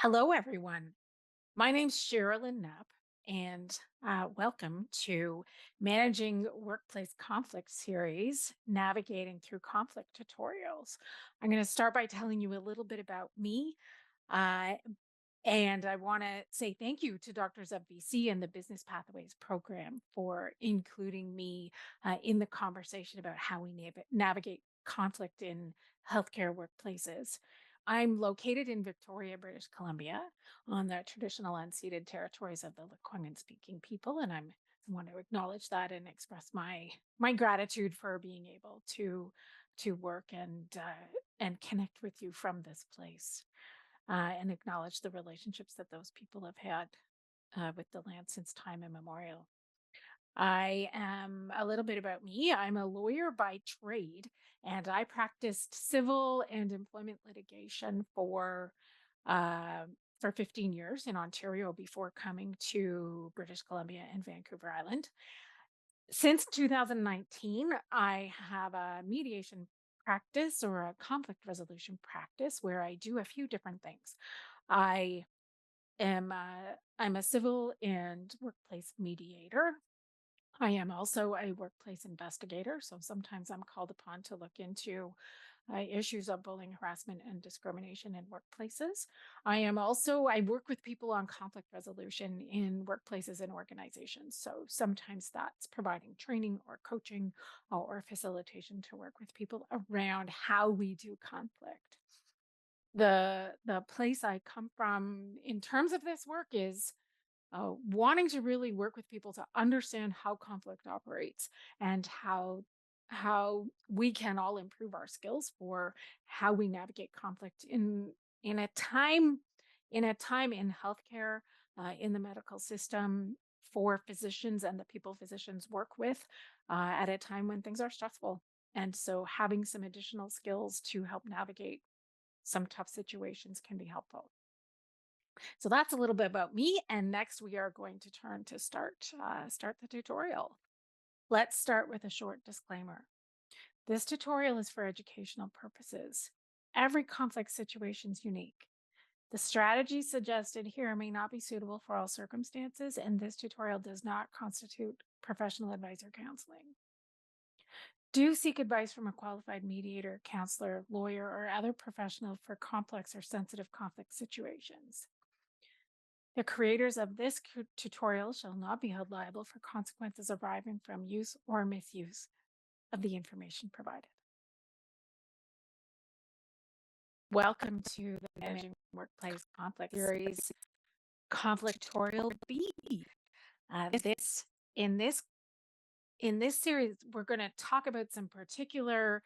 Hello, everyone. My name's Sherilyn Knapp, and welcome to Managing Workplace Conflict series, Navigating Through Conflict Tutorials. I'm going to start by telling you a little bit about me. Uh, and I want to say thank you to Doctors of BC and the Business Pathways program for including me in the conversation about how we navigate conflict in healthcare workplaces. I'm located in Victoria, British Columbia, on the traditional unceded territories of the Lekwungen speaking people. And I want to acknowledge that and express my gratitude for being able to work and connect with you from this place and acknowledge the relationships that those people have had with the land since time immemorial. I am a little bit about me. I'm a lawyer by trade, and I practiced civil and employment litigation uh, for 15 years in Ontario before coming to British Columbia and Vancouver Island. Since 2019, I have a mediation practice or a conflict resolution practice where I do a few different things. I I'm a civil and workplace mediator. I am also a workplace investigator, so sometimes I'm called upon to look into issues of bullying, harassment, and discrimination in workplaces. I work with people on conflict resolution in workplaces and organizations. So sometimes that's providing training or coaching or facilitation to work with people around how we do conflict. The place I come from in terms of this work is wanting to really work with people to understand how conflict operates and how we can all improve our skills for how we navigate conflict in a time in healthcare, in the medical system, for physicians and the people physicians work with, at a time when things are stressful. And so having some additional skills to help navigate some tough situations can be helpful. So that's a little bit about me. And next we are going to turn to start the tutorial. Let's start with a short disclaimer. This tutorial is for educational purposes. Every conflict situation is unique. The strategies suggested here may not be suitable for all circumstances, and this tutorial does not constitute professional advice or counseling. Do seek advice from a qualified mediator, counselor, lawyer, or other professional for complex or sensitive conflict situations. The creators of this tutorial shall not be held liable for consequences arising from use or misuse of the information provided. Welcome to the Managing Workplace Conflict Series Conflictorial B. This in this in this series, we're going to talk about some particular.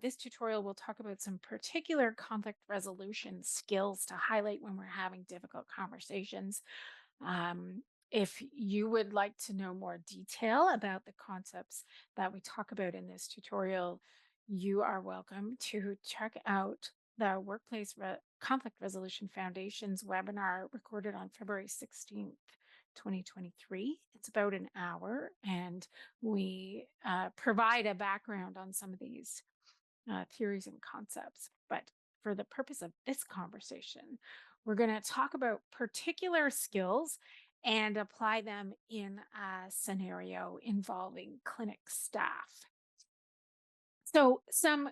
This tutorial will talk about some particular conflict resolution skills to highlight when we're having difficult conversations. If you would like to know more detail about the concepts that we talk about in this tutorial, you are welcome to check out the Conflict Resolution Foundation's webinar recorded on February 16th, 2023. It's about an hour, and we provide a background on some of these theories and concepts. But for the purpose of this conversation, we're going to talk about particular skills and apply them in a scenario involving clinic staff. So, some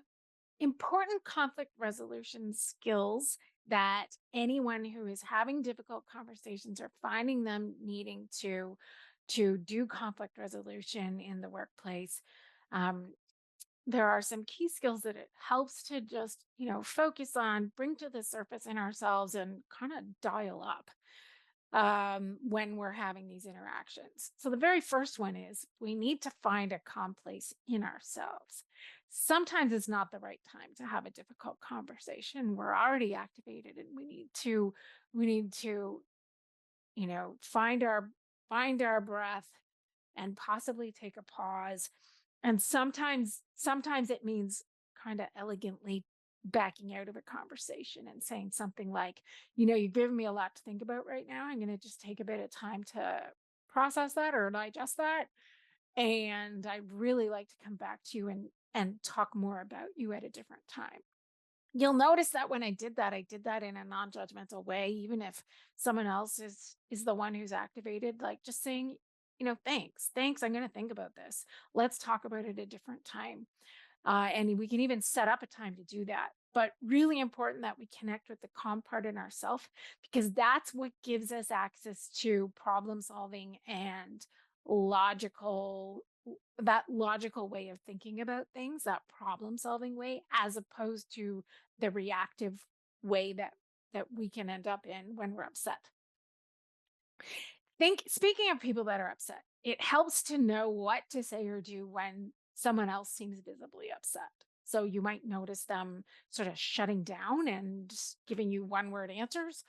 important conflict resolution skills that anyone who is having difficult conversations or finding them needing to do conflict resolution in the workplace, um, there are some key skills that it helps to just, focus on, bring to the surface in ourselves and kind of dial up when we're having these interactions. So the very first one is we need to find a calm place in ourselves. Sometimes it's not the right time to have a difficult conversation. We're already activated and we need to, find our breath and possibly take a pause. And sometimes it means kind of elegantly backing out of a conversation and saying something like, you've given me a lot to think about right now. I'm going to just take a bit of time to process that or digest that. And I'd really like to come back to you and talk more about you at a different time. You'll notice that when I did that in a non-judgmental way, even if someone else is the one who's activated, like just saying, thanks, thanks. I'm going to think about this. Let's talk about it a different time. And we can even set up a time to do that. But really important that we connect with the calm part in ourselves, because that's what gives us access to problem solving and logical that logical way of thinking about things, that problem solving way, as opposed to the reactive way that we can end up in when we're upset. Think Speaking of people that are upset, it helps to know what to say or do when someone else seems visibly upset. So you might notice them sort of shutting down and giving you one word answers,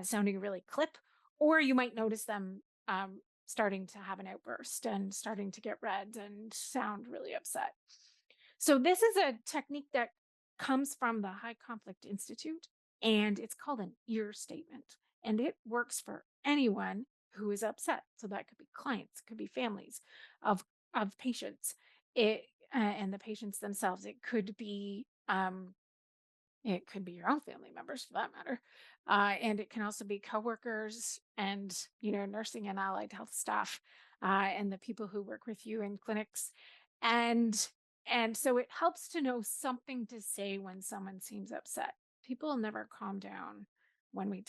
sounding really clip, or you might notice them starting to have an outburst and starting to get red and sound really upset. So this is a technique that comes from the High Conflict Institute, and it's called an ear statement. And it works for anyone who is upset. So that could be clients, could be families of patients, and the patients themselves. It could be your own family members for that matter. And it can also be coworkers and, nursing and allied health staff, and the people who work with you in clinics. And so it helps to know something to say when someone seems upset. People never calm down when we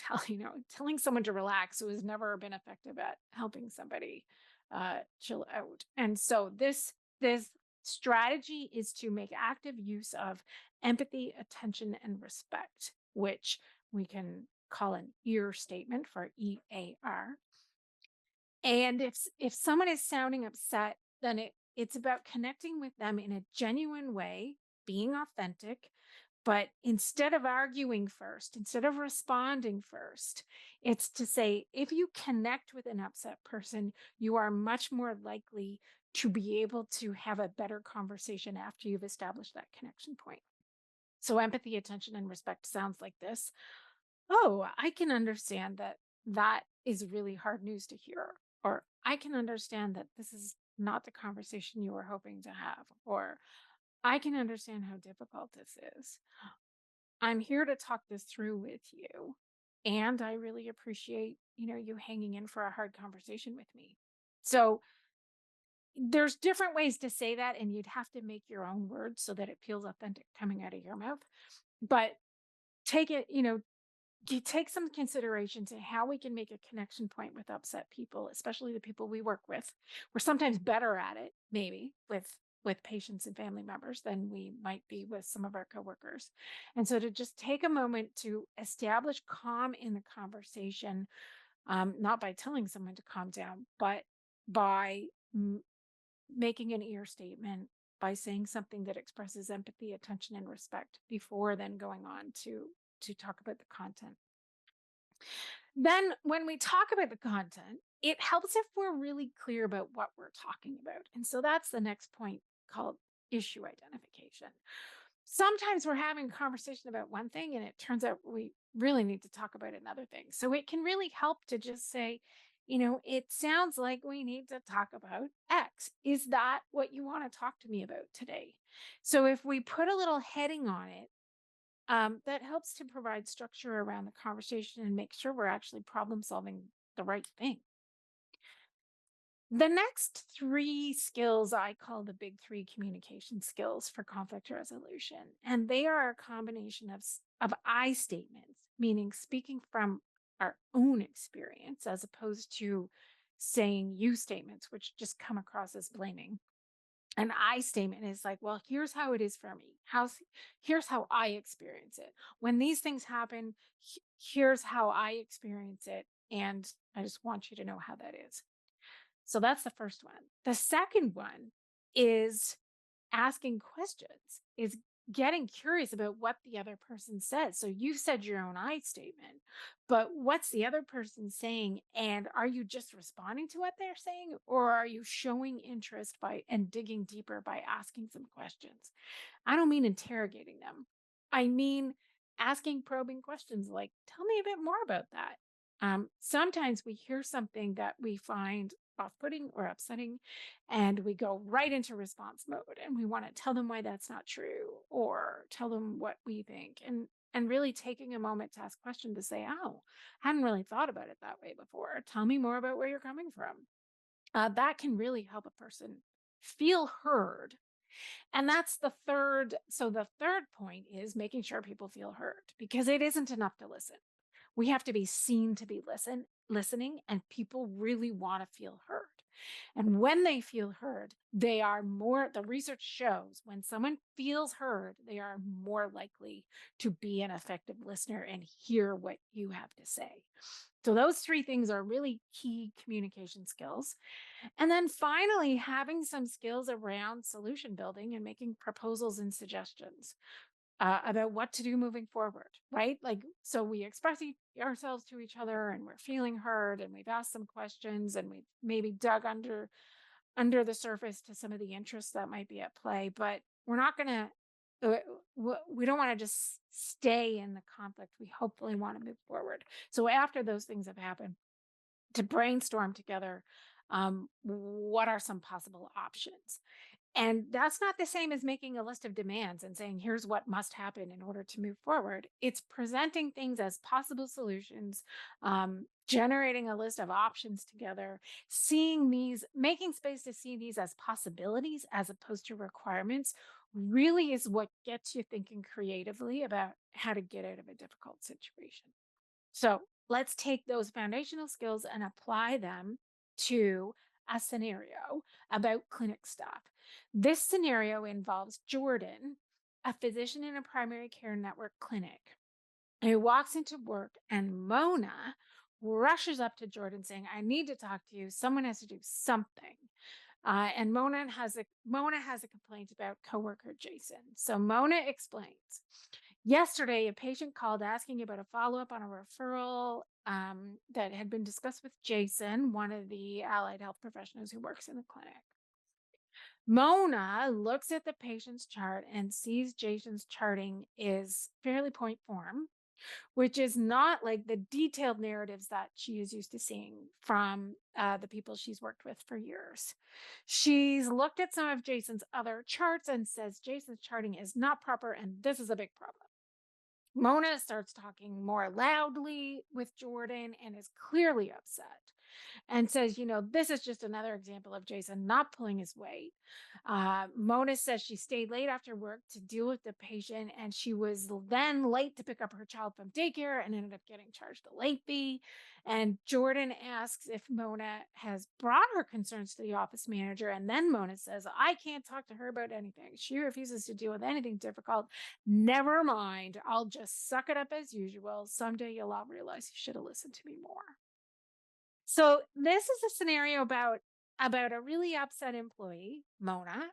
telling someone to relax who has never been effective at helping somebody chill out. And so this strategy is to make active use of empathy, attention, and respect, which we can call an ear statement for EAR. And if someone is sounding upset, then it's about connecting with them in a genuine way, being authentic, but instead of arguing first, instead of responding first, it's to say, if you connect with an upset person, you are much more likely to be able to have a better conversation after you've established that connection point. So empathy, attention, and respect sounds like this. Oh, I can understand that that is really hard news to hear. Or I can understand that this is not the conversation you were hoping to have. Or I can understand how difficult this is. I'm here to talk this through with you. And I really appreciate, you hanging in for a hard conversation with me. So there's different ways to say that, and you'd have to make your own words so that it feels authentic coming out of your mouth. But take it, you take some consideration to how we can make a connection point with upset people, especially the people we work with. We're sometimes better at it, maybe with patients and family members than we might be with some of our coworkers. And so to just take a moment to establish calm in the conversation, not by telling someone to calm down, but by making an ear statement, by saying something that expresses empathy, attention, and respect before then going on to talk about the content. Then, when we talk about the content, it helps if we're really clear about what we're talking about. And so that's the next point, called issue identification. Sometimes we're having a conversation about one thing and it turns out we really need to talk about another thing. So it can really help to just say, it sounds like we need to talk about X. Is that what you want to talk to me about today? So if we put a little heading on it, that helps to provide structure around the conversation and make sure we're actually problem solving the right thing. The next three skills I call the big three communication skills for conflict resolution. And they are a combination of I statements, meaning speaking from our own experience as opposed to saying you statements, which just come across as blaming. An I statement is like, well, here's how it is for me. Here's how I experience it. When these things happen, here's how I experience it. And I just want you to know how that is. So that's the first one. The second one is asking questions, is getting curious about what the other person says. So you said your own I statement, but what's the other person saying? And are you just responding to what they're saying? Or are you showing interest and digging deeper by asking some questions? I don't mean interrogating them. I mean asking probing questions like, tell me a bit more about that. Sometimes we hear something that we find off-putting or upsetting, and we go right into response mode, and we want to tell them why that's not true or tell them what we think, and really taking a moment to ask questions to say, oh, I hadn't really thought about it that way before. Tell me more about where you're coming from. That can really help a person feel heard. And that's the third. So the third point is making sure people feel heard, because it isn't enough to listen. We have to be seen to be listening, and people really want to feel heard. And when they feel heard, they are more, the research shows when someone feels heard, they are more likely to be an effective listener and hear what you have to say. So those three things are really key communication skills. And then finally, having some skills around solution building and making proposals and suggestions about what to do moving forward, right? Like, so we express ourselves to each other, and we're feeling heard, and we've asked some questions, and we've maybe dug under the surface to some of the interests that might be at play, but we're not going to. We don't want to just stay in the conflict. We hopefully want to move forward. So after those things have happened, to brainstorm together, what are some possible options. And that's not the same as making a list of demands and saying, here's what must happen in order to move forward. It's presenting things as possible solutions, generating a list of options together, seeing these, making space to see these as possibilities as opposed to requirements, really is what gets you thinking creatively about how to get out of a difficult situation. So let's take those foundational skills and apply them to a scenario about clinic staff. This scenario involves Jordan, a physician in a primary care network clinic, who walks into work, and Mona rushes up to Jordan saying, I need to talk to you. Someone has to do something. And Mona has a complaint about coworker Jason. So Mona explains. Yesterday, a patient called asking about a follow-up on a referral that had been discussed with Jason, one of the allied health professionals who works in the clinic. Mona looks at the patient's chart and sees Jason's charting is fairly point form, which is not like the detailed narratives that she is used to seeing from the people she's worked with for years. She's looked at some of Jason's other charts and says Jason's charting is not proper, and this is a big problem. Mona starts talking more loudly with Jordan and is clearly upset and says, this is just another example of Jason not pulling his weight. Mona says she stayed late after work to deal with the patient, and she was then late to pick up her child from daycare and ended up getting charged a late fee. And Jordan asks if Mona has brought her concerns to the office manager. And then Mona says, I can't talk to her about anything. She refuses to deal with anything difficult. Never mind. I'll just suck it up as usual. Someday you'll all realize you should have listened to me more. So this is a scenario about a really upset employee, Mona,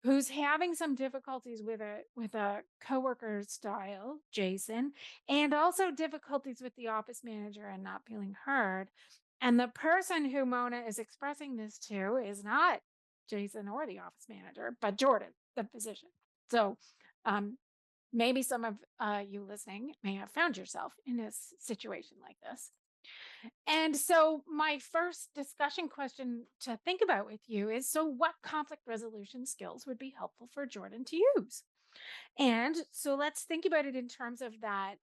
who's having some difficulties with a coworker style, Jason, and also difficulties with the office manager and not feeling heard. And the person who Mona is expressing this to is not Jason or the office manager, but Jordan, the physician. So maybe some of you listening may have found yourself in a situation like this. And so my first discussion question to think about with you is, so what conflict resolution skills would be helpful for Jordan to use? And so let's think about it in terms of that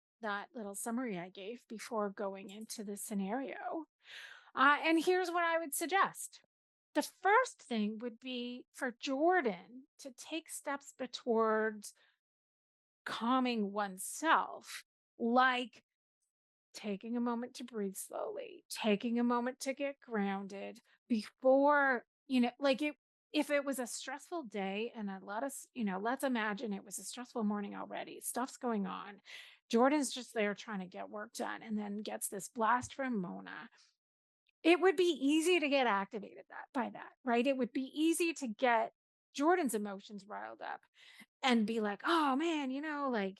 little summary I gave before going into the scenario. And here's what I would suggest. The first thing would be for Jordan to take steps towards calming oneself, like taking a moment to breathe slowly, taking a moment to get grounded before, like if it was a stressful day, and let's imagine it was a stressful morning already, stuff's going on. Jordan's just there trying to get work done and then gets this blast from Mona. It would be easy to get activated by that, right? It would be easy to get Jordan's emotions riled up and be like, oh man, like,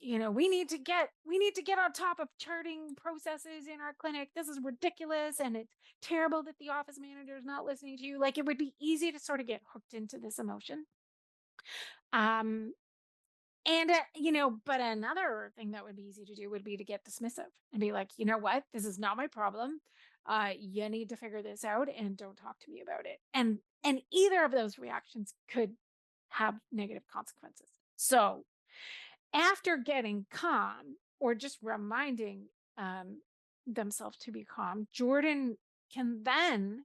we need to get on top of charting processes in our clinic. This is ridiculous, and it's terrible that the office manager is not listening to you. Like, it would be easy to sort of get hooked into this emotion. um and but another thing that would be easy to do would be to get dismissive and be like, you know what, this is not my problem. You need to figure this out and don't talk to me about it. And either of those reactions could have negative consequences. So after getting calm or just reminding um, themselves to be calm, Jordan can then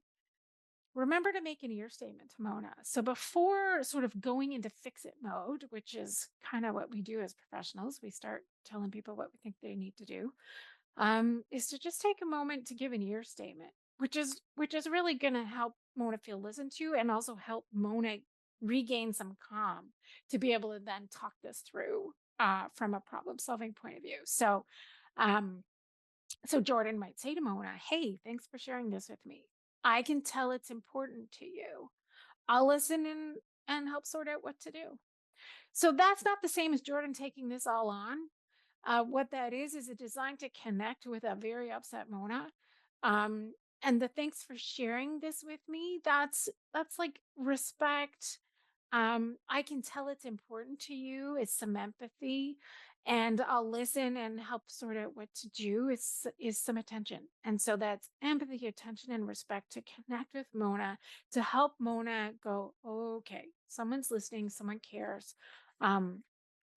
remember to make an ear statement to Mona. So before sort of going into fix it mode, which is kind of what we do as professionals, we start telling people what we think they need to do, is to just take a moment to give an ear statement, which is really going to help Mona feel listened to and also help Mona regain some calm to be able to then talk this through from a problem solving point of view. Um, so Jordan might say to Mona, "Hey, thanks for sharing this with me. I can tell it's important to you. I'll listen and help sort out what to do." So that's not the same as Jordan taking this all on. What that is a design to connect with a very upset Mona. Um, and the thanks for sharing this with me. That's like respect. I can tell it's important to you. It's some empathy, and I'll listen and help sort out what to do. Is some attention, and so that's empathy, attention, and respect to connect with Mona to help Mona go, okay, someone's listening, someone cares. Um,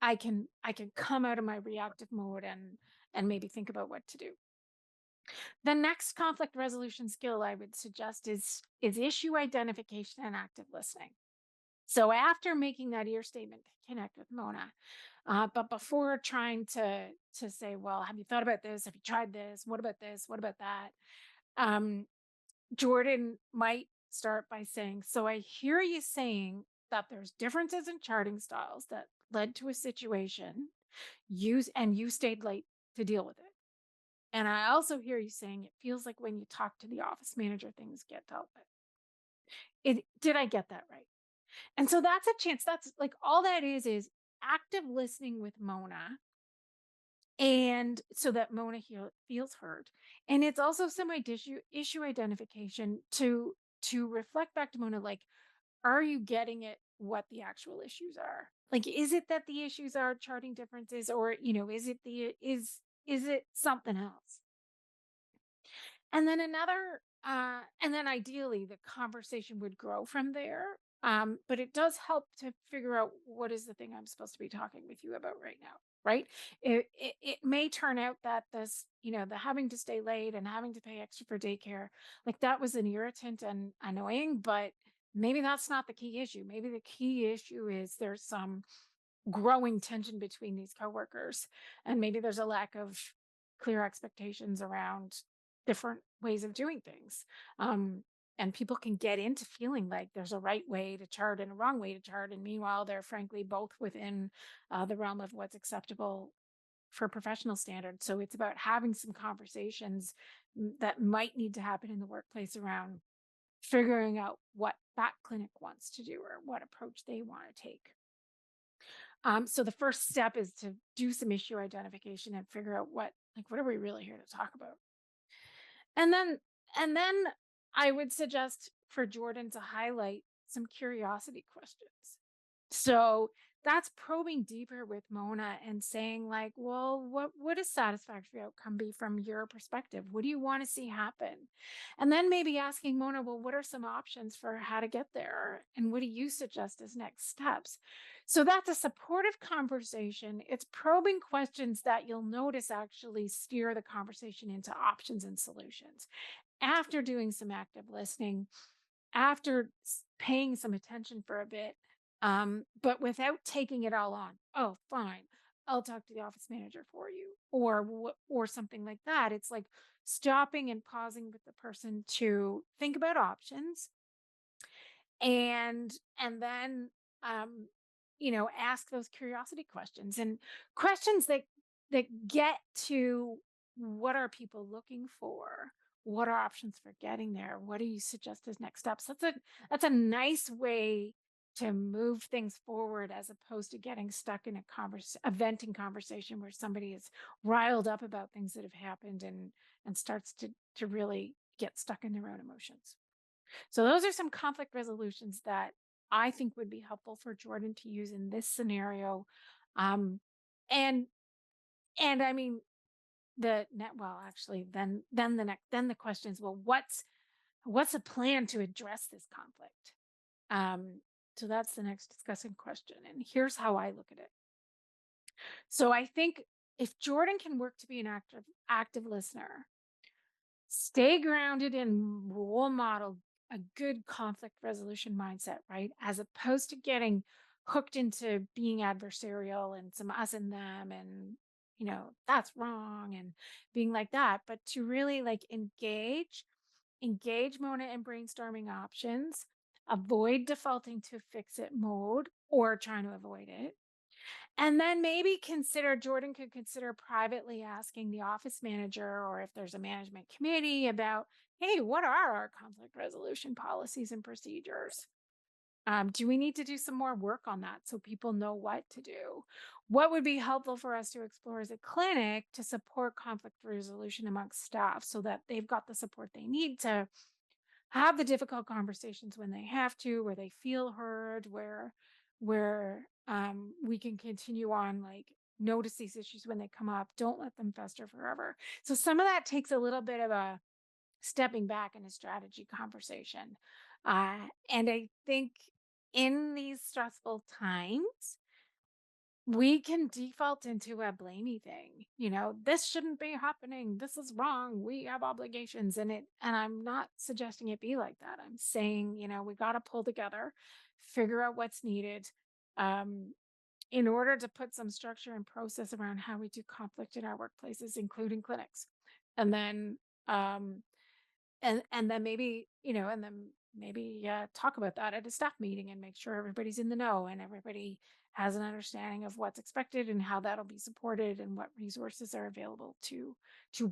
I can come out of my reactive mode and maybe think about what to do. The next conflict resolution skill I would suggest is issue identification and active listening. So after making that ear statement to connect with Mona, but before trying to say, well, have you thought about this? Have you tried this? What about this? What about that? Um, Jordan might start by saying, so I hear you saying that there's differences in charting styles that led to a situation you stayed late to deal with it. And I also hear you saying it feels like when you talk to the office manager, things get dealt with. Did I get that right? And so that's a chance. That's like all that is active listening with Mona. And so that Mona feels heard. And it's also some issue identification to reflect back to Mona, like, are you getting it what the actual issues are? Like, is it that the issues are charting differences, or, is it something else? And then ideally the conversation would grow from there. But it does help to figure out what is the thing I'm supposed to be talking with you about right now. Right. It may turn out that the having to stay late and having to pay extra for daycare, like that was an irritant and annoying, but maybe that's not the key issue. Maybe the key issue is there's some growing tension between these coworkers, and maybe there's a lack of clear expectations around different ways of doing things. um, and people can get into feeling like there's a right way to chart and a wrong way to chart, and meanwhile they're frankly both within the realm of what's acceptable for professional standards. So it's about having some conversations that might need to happen in the workplace around figuring out what that clinic wants to do or what approach they want to take. So the first step is to do some issue identification and figure out what are we really here to talk about? And then and then I would suggest for Jordan to highlight some curiosity questions. So that's probing deeper with Mona and saying, like, well, what would a satisfactory outcome be from your perspective? What do you want to see happen? And then maybe asking Mona, well, what are some options for how to get there? And what do you suggest as next steps? So that's a supportive conversation. It's probing questions that you'll notice actually steer the conversation into options and solutions. After doing some active listening, after paying some attention for a bit, but without taking it all on. Oh, fine. I'll talk to the office manager for you, or something like that. It's like stopping and pausing with the person to think about options, and then um ask those curiosity questions, and questions that get to what are people looking for, what are options for getting there, what do you suggest as next steps. That's a nice way to move things forward, as opposed to getting stuck in a venting conversation where somebody is riled up about things that have happened and starts to really get stuck in their own emotions. So those are some conflict resolutions that I think would be helpful for Jordan to use in this scenario. Um, and and I mean, actually, then the question is, well, what's a plan to address this conflict? Um, so that's the next discussing question. And here's how I look at it. So I think if Jordan can work to be an active listener, stay grounded and role model a good conflict resolution mindset, right? As opposed to getting hooked into being adversarial and some us and them and that's wrong and being like that, but to really like engage Mona in brainstorming options, avoid defaulting to fix it mode or trying to avoid it. And then maybe Jordan could consider privately asking the office manager, or if there's a management committee, about, hey, what are our conflict resolution policies and procedures? Do we need to do some more work on that so people know what to do? What would be helpful for us to explore as a clinic to support conflict resolution amongst staff so that they've got the support they need to have the difficult conversations when they have to, where they feel heard, where we can continue on, like, notice these issues when they come up, don't let them fester forever. So some of that takes a little bit of a stepping back in a strategy conversation. And I think in these stressful times, we can default into a blamey thing. This shouldn't be happening. This is wrong. We have obligations in it. And I'm not suggesting it be like that. I'm saying, we got to pull together, figure out what's needed, um, in order to put some structure and process around how we do conflict in our workplaces, including clinics. And then, um, and then maybe, talk about that at a staff meeting and make sure everybody's in the know and everybody has an understanding of what's expected and how that'll be supported and what resources are available to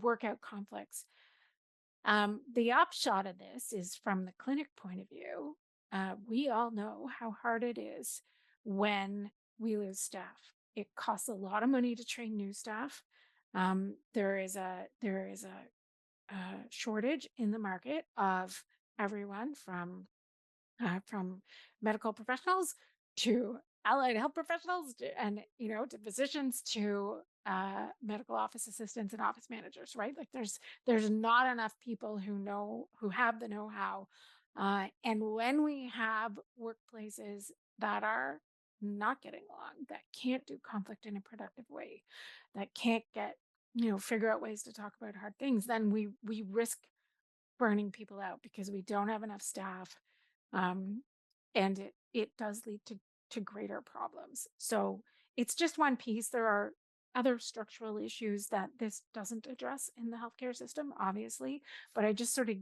work out conflicts. The upshot of this is, from the clinic point of view, we all know how hard it is when we lose staff. It costs a lot of money to train new staff. There is a shortage in the market of everyone from medical professionals to allied health professionals and to physicians to medical office assistants and office managers, right? Like there's not enough people who have the know-how, and when we have workplaces that are not getting along, that can't do conflict in a productive way, that can't get figure out ways to talk about hard things, then we risk burning people out because we don't have enough staff, um, and it does lead to greater problems. So it's just one piece. There are other structural issues that this doesn't address in the healthcare system, obviously, but I just sort of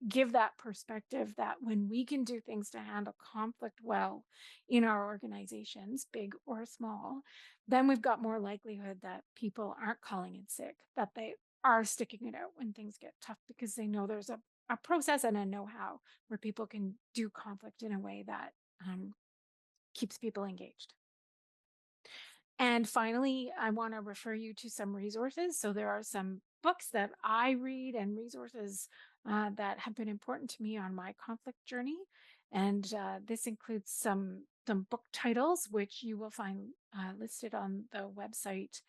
give that perspective that when we can do things to handle conflict well in our organizations, big or small, then we've got more likelihood that people aren't calling in sick, that they are sticking it out when things get tough because they know there's a process and a know-how where people can do conflict in a way that keeps people engaged. And finally, I want to refer you to some resources. So there are some books that I read and resources that have been important to me on my conflict journey. And this includes some book titles, which you will find listed on the website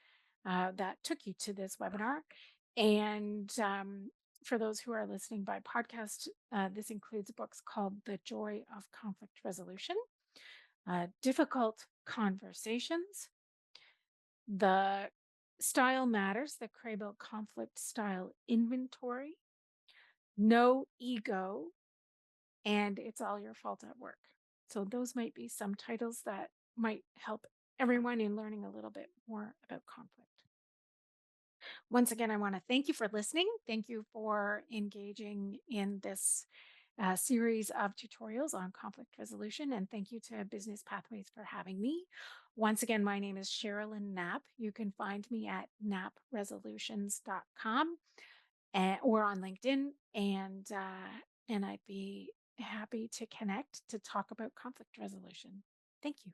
that took you to this webinar. And for those who are listening by podcast, this includes books called The Joy of Conflict Resolution, Difficult Conversations, The Style Matters, the Crable Conflict Style Inventory, No Ego, and It's All Your Fault at Work. So those might be some titles that might help everyone in learning a little bit more about conflict. Once again, I want to thank you for listening. Thank you for engaging in this series of tutorials on conflict resolution. And thank you to Business Pathways for having me. Once again, my name is Sherilyn Knapp. You can find me at knappresolutions.com or on LinkedIn. And I'd be happy to connect to talk about conflict resolution. Thank you.